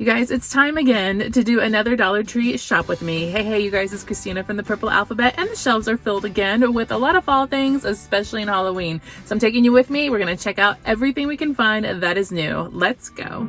You guys, it's time again to do another Dollar Tree shop with me. Hey, you guys, it's Christina from the Purple Alphabet, and the shelves are filled again with a lot of fall things, especially in Halloween. So I'm taking you with me. We're going to check out everything we can find that is new. Let's go.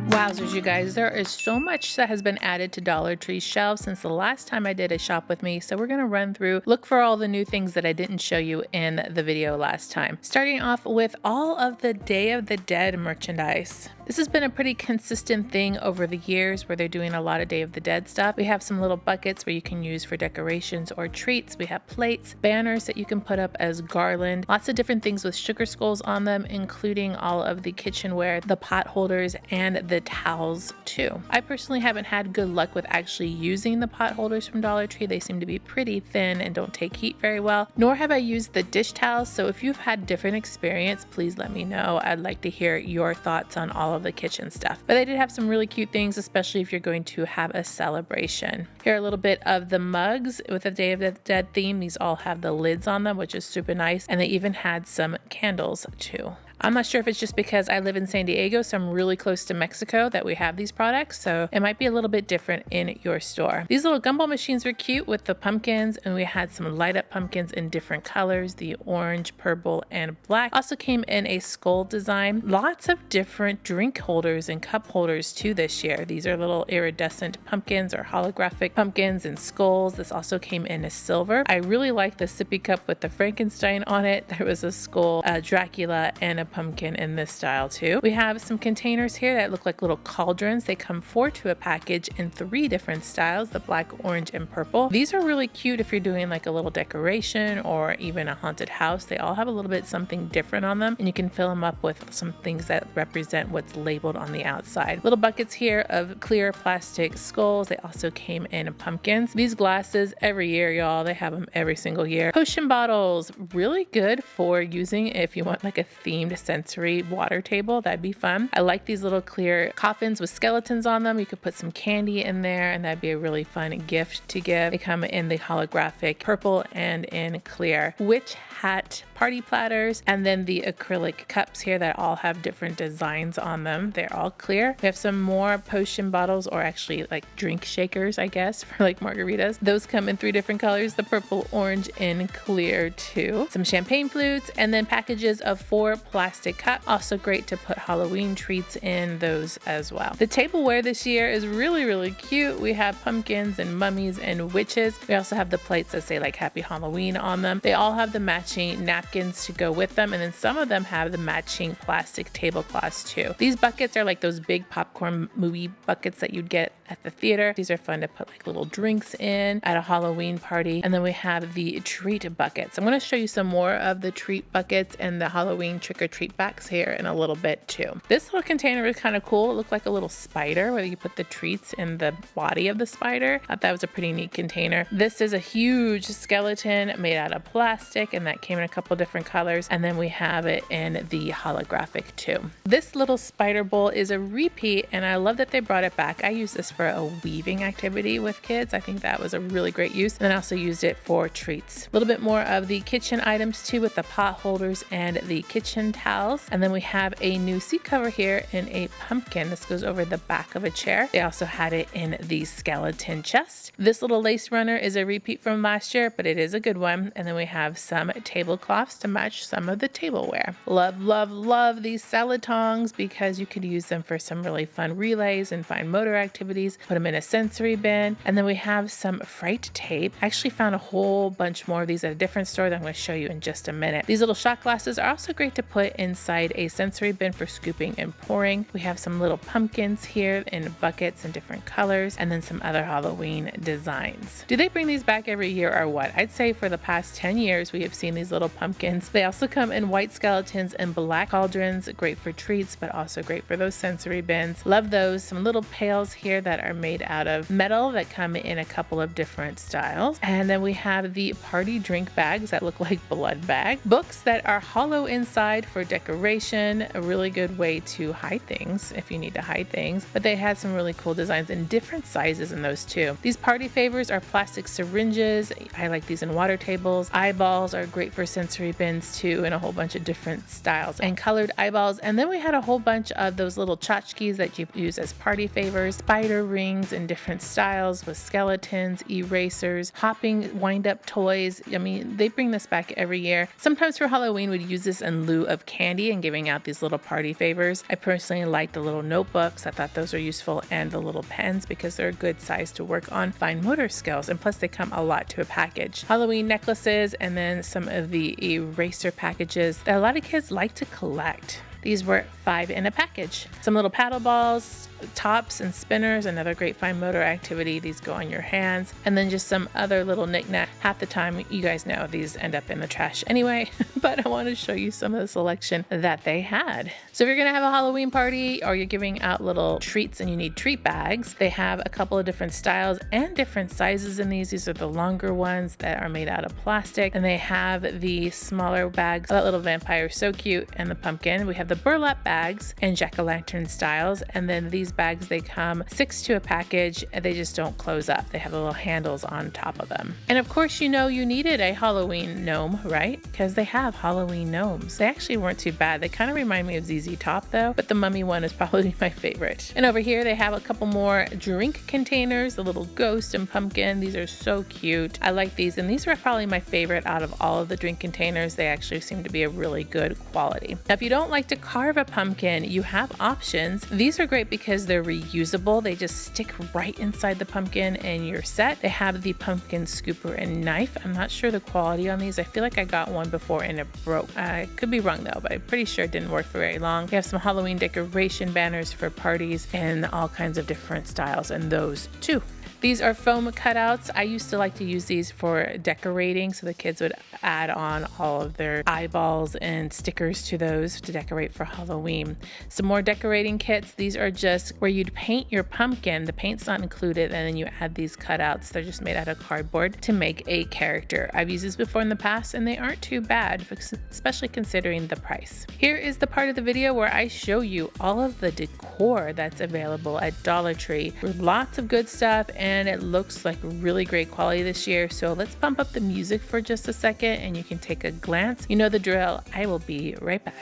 Wowzers, you guys, there is so much that has been added to Dollar Tree's shelves since the last time I did a shop with me. So we're going to run through, look for all the new things that I didn't show you in the video last time. Starting off with all of the Day of the Dead merchandise. This has been a pretty consistent thing over the years where they're doing a lot of Day of the Dead stuff. We have some little buckets where you can use for decorations or treats. We have plates, banners that you can put up as garland, lots of different things with sugar skulls on them, including all of the kitchenware, the pot holders, and the towels too. I personally haven't had good luck with actually using the pot holders from Dollar Tree. They seem to be pretty thin and don't take heat very well, nor have I used the dish towels. So if you've had different experience, please let me know. I'd like to hear your thoughts on all of the kitchen stuff. But they did have some really cute things, especially if you're going to have a celebration. Here are a little bit of the mugs with the Day of the Dead theme. These all have the lids on them, which is super nice. And they even had some candles too. I'm not sure if it's just because I live in San Diego, so I'm really close to Mexico, that we have these products, so it might be a little bit different in your store. These little gumball machines were cute with the pumpkins, and we had some light up pumpkins in different colors, the orange, purple, and black. Also came in a skull design. Lots of different drink holders and cup holders too this year. These are little iridescent pumpkins or holographic pumpkins and skulls. This also came in a silver. I really like the sippy cup with the Frankenstein on it. There was a skull, Dracula, and a pumpkin in this style too. We have some containers here that look like little cauldrons. They come 4 to a package in 3 different styles, the black, orange, and purple. These are really cute if you're doing like a little decoration or even a haunted house. They all have a little bit something different on them, and you can fill them up with some things that represent what's labeled on the outside. Little buckets here of clear plastic skulls. They also came in pumpkins. These glasses every year, y'all, they have them every single year. Potion bottles, really good for using if you want like a themed sensory water table. That'd be fun. I like these little clear coffins with skeletons on them. You could put some candy in there, and that'd be a really fun gift to give. They come in the holographic purple and in clear. Witch hat party platters, and then the acrylic cups here that all have different designs on them. They're all clear. We have some more potion bottles, or actually like drink shakers, I guess, for like margaritas. Those come in 3 different colors, the purple, orange, and clear too. Some champagne flutes, and then packages of 4 plastic cups. Also great to put Halloween treats in those as well. The tableware this year is really cute. We have pumpkins and mummies and witches. We also have the plates that say like Happy Halloween on them. They all have the matching napkins to go with them, and then some of them have the matching plastic tablecloths too. These buckets are like those big popcorn movie buckets that you'd get at the theater. These are fun to put like little drinks in at a Halloween party. And then we have the treat buckets. I'm going to show you some more of the treat buckets and the Halloween trick-or-treat bags here in a little bit too. This little container is kind of cool. It looked like a little spider where you put the treats in the body of the spider. I thought that was a pretty neat container. This is a huge skeleton made out of plastic, and that came in a couple different colors. And then we have it in the holographic too. This little spider bowl is a repeat, and I love that they brought it back. I use this for a weaving activity with kids. I think that was a really great use. And then I also used it for treats. A little bit more of the kitchen items too, with the pot holders and the kitchen towels. And then we have a new seat cover here in a pumpkin. This goes over the back of a chair. They also had it in the skeleton chest. This little lace runner is a repeat from last year, but it is a good one. And then we have some tablecloths to match some of the tableware. Love these salad tongs because you could use them for some really fun relays and fine motor activities. Put them in a sensory bin. And then we have some fright tape. I actually found a whole bunch more of these at a different store that I'm going to show you in just a minute. These little shot glasses are also great to put inside a sensory bin for scooping and pouring. We have some little pumpkins here in buckets and different colors, and then some other Halloween designs. Do they bring these back every year or what? I'd say for the past 10 years we have seen these little pumpkins. They also come in white skeletons and black cauldrons. Great for treats, but also great for those sensory bins. Love those. Some little pails here that that are made out of metal that come in a couple of different styles. And then we have the party drink bags that look like blood bag. Books that are hollow inside for decoration, a really good way to hide things if you need to hide things. But they had some really cool designs in different sizes in those too. These party favors are plastic syringes. I like these in water tables. Eyeballs are great for sensory bins too, in a whole bunch of different styles and colored eyeballs. And then we had a whole bunch of those little tchotchkes that you use as party favors, spider rings in different styles with skeletons, erasers, hopping wind-up toys. I mean, they bring this back every year. Sometimes for Halloween, we'd use this in lieu of candy and giving out these little party favors. I personally like the little notebooks. I thought those are useful, and the little pens because they're a good size to work on fine motor skills, and plus they come a lot to a package. Halloween necklaces, and then some of the eraser packages that a lot of kids like to collect. These were 5 in a package. Some little paddle balls, tops and spinners, another great fine motor activity. These go on your hands. And then just some other little knickknack. Half the time, you guys know these end up in the trash anyway, but I want to show you some of the selection that they had. So if you're going to have a Halloween party or you're giving out little treats and you need treat bags, they have a couple of different styles and different sizes in these. These are the longer ones that are made out of plastic, and they have the smaller bags. That little vampire is so cute, and the pumpkin. We have the burlap bags and jack-o'-lantern styles, and then these bags, they come 6 to a package, and they just don't close up. They have the little handles on top of them. And of course, you know you needed a Halloween gnome, right? Because they have Halloween gnomes. They actually weren't too bad. They kind of remind me of ZZ Top though, but the mummy one is probably my favorite. And over here they have a couple more drink containers, the little ghost and pumpkin. These are so cute. I like these, and these were probably my favorite out of all of the drink containers. They actually seem to be a really good quality. Now, if you don't like to carve a pumpkin, you have options. These are great because they're reusable. They just stick right inside the pumpkin and you're set. They have the pumpkin scooper and knife. I'm not sure the quality on these. I feel like I got one before and it broke. I could be wrong though, but I'm pretty sure it didn't work for very long. We have some Halloween decoration banners for parties in all kinds of different styles, and those too. These are foam cutouts. I used to like to use these for decorating, so the kids would add on all of their eyeballs and stickers to those to decorate for Halloween. Some more decorating kits. These are just where you'd paint your pumpkin. The paint's not included, and then you add these cutouts. They're just made out of cardboard to make a character. I've used these before in the past, and they aren't too bad, especially considering the price. Here is the part of the video where I show you all of the decor that's available at Dollar Tree. Lots of good stuff, and it looks like really great quality this year. So let's bump up the music for just a second and you can take a glance. You know the drill. I will be right back.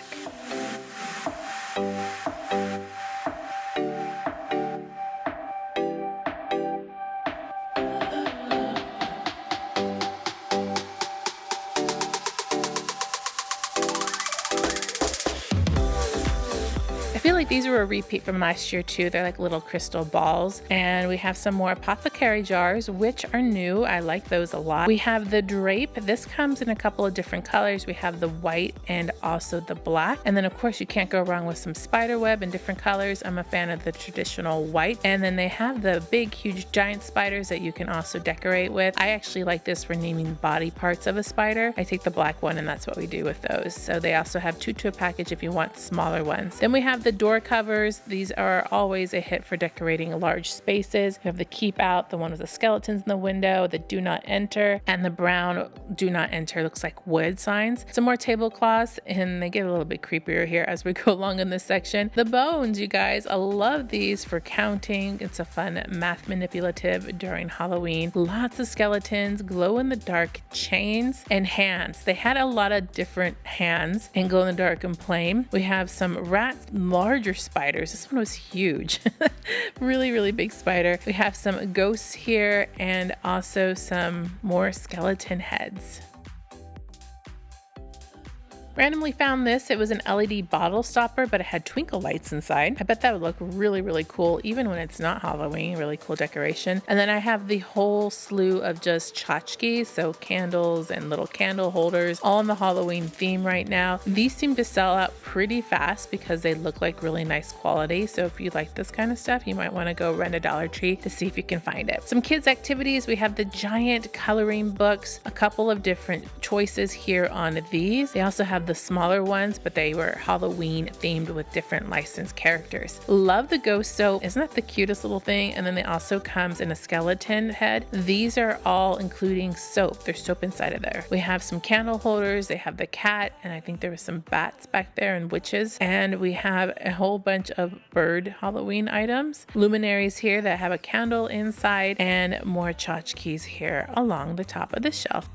I feel like these were a repeat from last year too. They're like little crystal balls. And we have some more apothecary jars, which are new. I like those a lot. We have the drape. This comes in a couple of different colors. We have the white and also the black. And then of course you can't go wrong with some spider web in different colors. I'm a fan of the traditional white. And then they have the big, huge, giant spiders that you can also decorate with. I actually like this for naming body parts of a spider. I take the black one and that's what we do with those. So they also have 2 to a package if you want smaller ones. Then we have the door covers. These are always a hit for decorating large spaces. We have the keep out, the one with the skeletons in the window, the do not enter, and the brown do not enter looks like wood signs. Some more tablecloths, and they get a little bit creepier here as we go along in this section. The bones, you guys, I love these for counting. It's a fun math manipulative during Halloween. Lots of skeletons, glow in the dark chains, and hands. They had a lot of different hands in glow in the dark and plain. We have some rats, larger spiders. This one was huge. Really, really big spider. We have some ghosts here and also some more skeleton heads. Randomly found this. It was an LED bottle stopper, but it had twinkle lights inside. I bet that would look really, really cool, even when it's not Halloween. Really cool decoration. And then I have the whole slew of just tchotchkes, so candles and little candle holders, all in the Halloween theme right now. These seem to sell out pretty fast because they look like really nice quality. So if you like this kind of stuff, you might want to go rent a Dollar Tree to see if you can find it. Some kids activities. We have the giant coloring books, a couple of different choices here on these. They also have of the smaller ones, but they were Halloween themed with different licensed characters. Love the ghost soap. Isn't that the cutest little thing? And then it also comes in a skeleton head. These are all including soap. There's soap inside of there. We have some candle holders. They have the cat, and I think there was some bats back there and witches. And we have a whole bunch of bird Halloween items. Luminaries here that have a candle inside, and more tchotchkes here along the top of the shelf.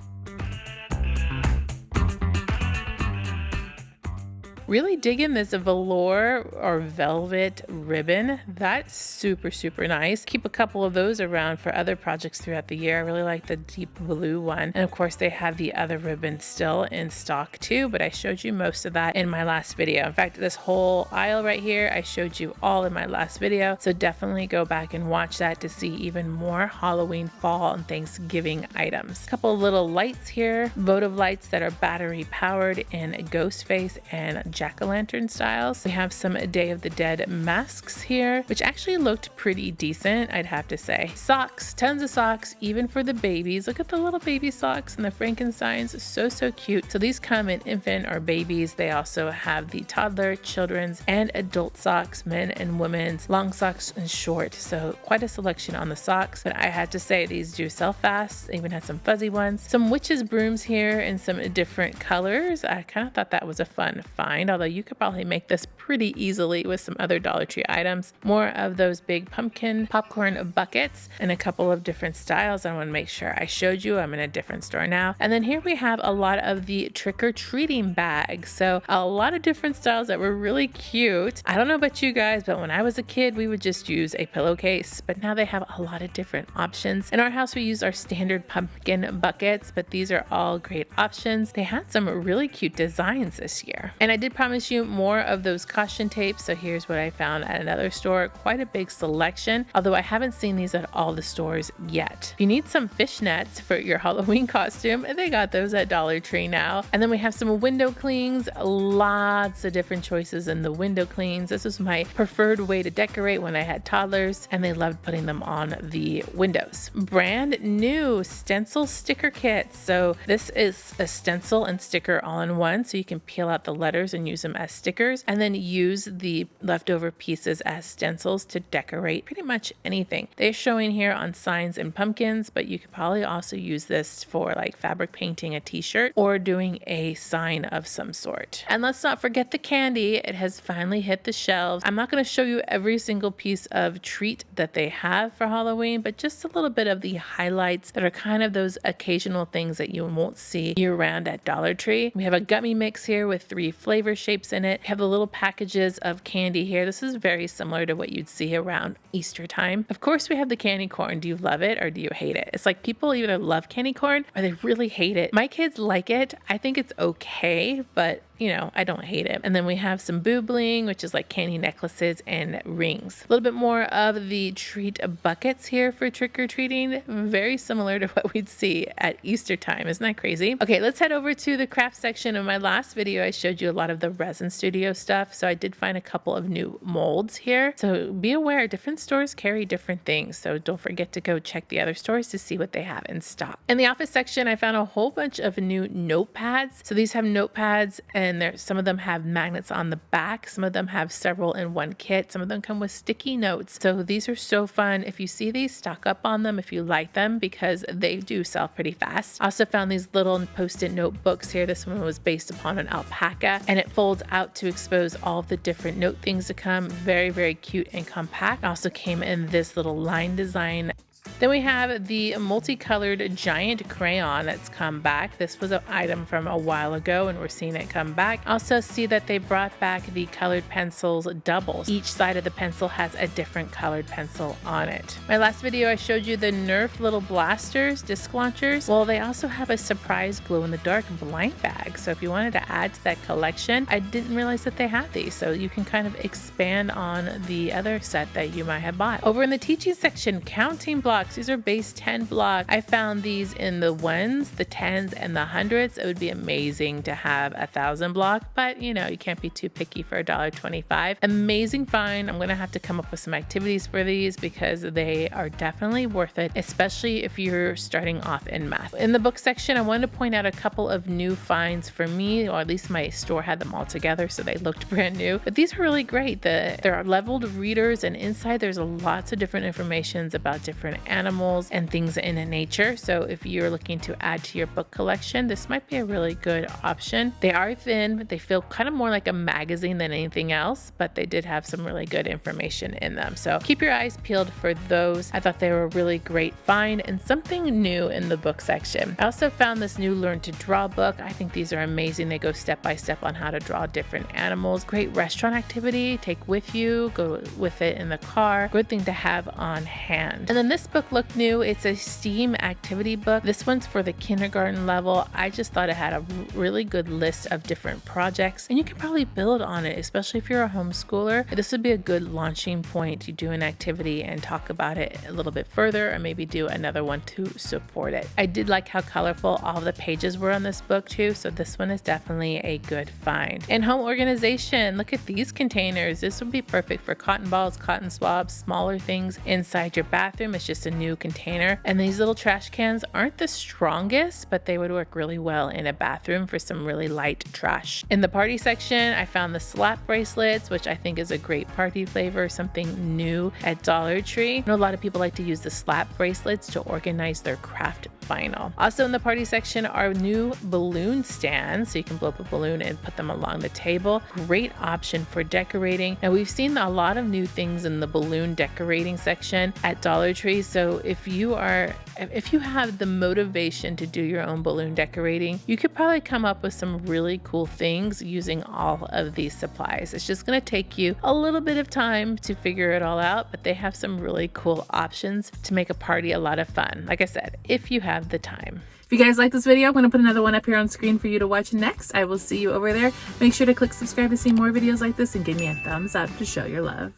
Really digging this velour or velvet ribbon. That's super, super nice. Keep a couple of those around for other projects throughout the year. I really like the deep blue one. And of course they have the other ribbon still in stock too, but I showed you most of that in my last video. In fact, this whole aisle right here, I showed you all in my last video. So definitely go back and watch that to see even more Halloween, fall, and Thanksgiving items. A couple of little lights here, votive lights that are battery powered in ghost face and jack-o'-lantern styles. We have some Day of the Dead masks here, which actually looked pretty decent, I'd have to say. Socks, tons of socks, even for the babies. Look at the little baby socks and the Frankensteins, so cute. So these come in infant or babies. They also have the toddler, children's, and adult socks, men and women's, long socks and short. So quite a selection on the socks, but I had to say these do sell fast. They even had some fuzzy ones. Some witches brooms here in some different colors. I kind of thought that was a fun find, although you could probably make this pretty easily with some other Dollar Tree items. More of those big pumpkin popcorn buckets and a couple of different styles. I want to make sure I showed you. I'm in a different store now. And then here we have a lot of the trick-or-treating bags. So a lot of different styles that were really cute. I don't know about you guys, but when I was a kid, we would just use a pillowcase, but now they have a lot of different options. In our house, we use our standard pumpkin buckets, but these are all great options. They had some really cute designs this year. And I did promise you more of those caution tapes, so here's what I found at another store. Quite a big selection, although I haven't seen these at all the stores yet. If you need some fishnets for your Halloween costume, they got those at Dollar Tree now. And then we have some window cleans, lots of different choices in the window cleans. This was my preferred way to decorate when I had toddlers, and they loved putting them on the windows. Brand new stencil sticker kits. So this is a stencil and sticker all in one, so you can peel out the letters and use them as stickers, and then use the leftover pieces as stencils to decorate pretty much anything. They're showing here on signs and pumpkins, but you could probably also use this for like fabric painting a t-shirt or doing a sign of some sort. And let's not forget the candy. It has finally hit the shelves. I'm not going to show you every single piece of treat that they have for Halloween, but just a little bit of the highlights that are kind of those occasional things that you won't see year round at Dollar Tree. We have a gummy mix here with 3 flavor shapes in it. We have the little packages of candy here. This is very similar to what you'd see around Easter time. Of course, we have the candy corn. Do you love it or do you hate it? It's like people either love candy corn or they really hate it. My kids like it. I think it's okay, but you know, I don't hate it. And then we have some boo bling, which is like candy necklaces and rings. A little bit more of the treat buckets here for trick-or-treating. Very similar to what we'd see at Easter time. Isn't that crazy? Okay, let's head over to the craft section. In my last video, I showed you a lot of the resin studio stuff. So I did find a couple of new molds here. So be aware, different stores carry different things. So don't forget to go check the other stores to see what they have in stock. In the office section, I found a whole bunch of new notepads. So these have notepads, and some of them have magnets on the back. Some of them have several in one kit. Some of them come with sticky notes. So these are so fun. If you see these, stock up on them if you like them, because they do sell pretty fast. I also found these little post-it notebooks here. This one was based upon an alpaca, and it folds out to expose all of the different note things to come. Very, very cute and compact. It also came in this little line design. Then we have the multicolored giant crayon that's come back. This was an item from a while ago and we're seeing it come back. Also see that they brought back the colored pencils doubles. Each side of the pencil has a different colored pencil on it. My last video I showed you the Nerf little blasters, disc launchers. Well, they also have a surprise glow-in-the-dark blind bag. So if you wanted to add to that collection, I didn't realize that they had these. So you can kind of expand on the other set that you might have bought. Over in the teaching section, counting blocks. blocks. These are base 10 blocks. I found these in the ones, the tens, and the hundreds. It would be amazing to have 1,000 block, but you know, you can't be too picky for $1.25. Amazing find. I'm gonna have to come up with some activities for these because they are definitely worth it, especially if you're starting off in math. In the book section, I wanted to point out a couple of new finds for me, or at least my store had them all together, so they looked brand new. But these are really great. There are leveled readers, and inside there's lots of different informations about different animals and things in nature. So if you're looking to add to your book collection, this might be a really good option. They are thin, they feel kind of more like a magazine than anything else, but they did have some really good information in them. So keep your eyes peeled for those. I thought they were a really great find and something new in the book section. I also found this new Learn to Draw book. I think these are amazing. They go step by step on how to draw different animals. Great restaurant activity, take with you, go with it in the car. Good thing to have on hand. And then this book looked new. It's a STEAM activity book. This one's for the kindergarten level. I just thought it had a really good list of different projects, and you can probably build on it, especially if you're a homeschooler. This would be a good launching point to do an activity and talk about it a little bit further, or maybe do another one to support it. I did like how colorful all the pages were on this book too, so this one is definitely a good find. And home organization, look at these containers. This would be perfect for cotton balls, cotton swabs, smaller things inside your bathroom. It's just a new container. And these little trash cans aren't the strongest, but they would work really well in a bathroom for some really light trash. In the party section, I found the slap bracelets, which I think is a great party flavor, something new at Dollar Tree. I know a lot of people like to use the slap bracelets to organize their craft vinyl. Also in the party section are new balloon stands, so you can blow up a balloon and put them along the table. Great option for decorating. Now we've seen a lot of new things in the balloon decorating section at Dollar Tree, so if you have the motivation to do your own balloon decorating, you could probably come up with some really cool things using all of these supplies. It's just going to take you a little bit of time to figure it all out, but they have some really cool options to make a party a lot of fun. Like I said, if you have the time. If you guys like this video, I'm going to put another one up here on screen for you to watch next. I will see you over there. Make sure to click subscribe to see more videos like this and give me a thumbs up to show your love.